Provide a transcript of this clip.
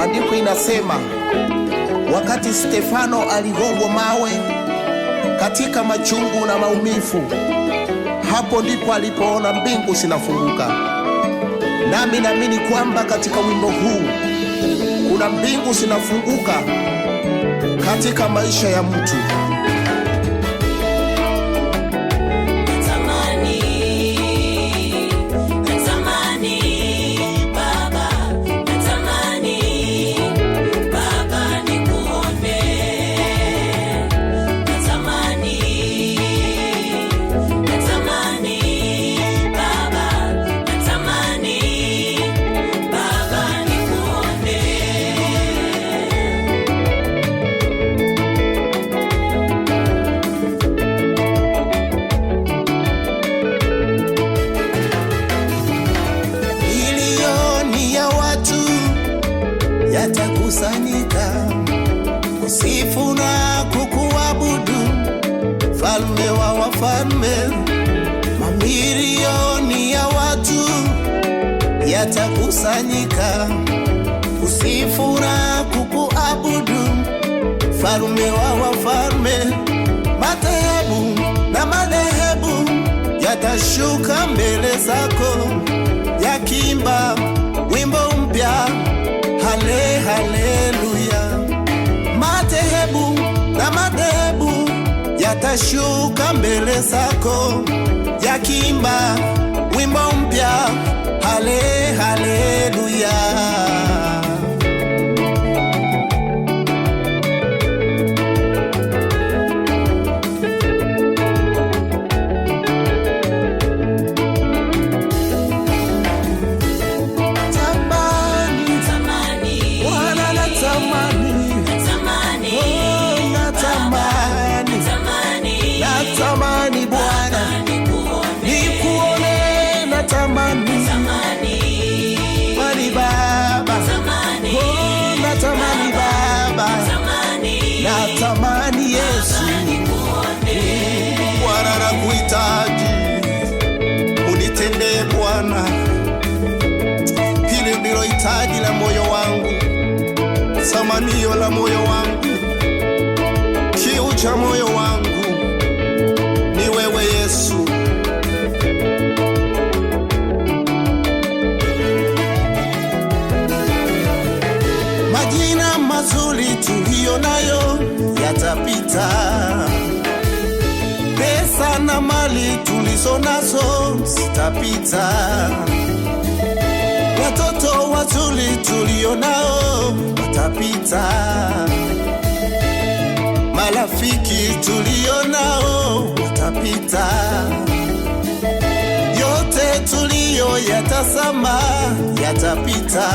Maandiko inasema wakati Stefano aligongwa mawe katika machungu na maumivu, hapo ndipo alipoona mbingu zinafunguka. Nami naamini kwamba katika wimbo huu kuna mbingu zinafunguka katika maisha ya mtu. Yatakusanyika kusifu na kukuabudu, Mfalme wa wafalme. Mamilioni ya watu yatakusanyika kusifu na kukuabudu, Mfalme wa wafalme. Madhehebu na madhehebu yatashuka mbele zako yakiimba wimbo mpya, hale haleluya. Madhehebu na madhehebu yatashuka mbele zako yakiimba wimbo mpya, hale haleluya. Natamani Bwana nikuone, natamani Baba, oh, natamani Baba, natamani Yesu. Bwana nakuhitaji, unitendee Bwana, hili ndilo hitaji la moyo wangu, tamanio la moyo wangu, kiu cha moyo wangu ni wewe Yesu. Majina mazuri tuliyo nayo yatapita, pesa na mali tulizo nazo zitapita, watoto wazuri tuliyo nao watapita, marafiki tuliyo nao watapita, yote tuliyo yatazama yatapita.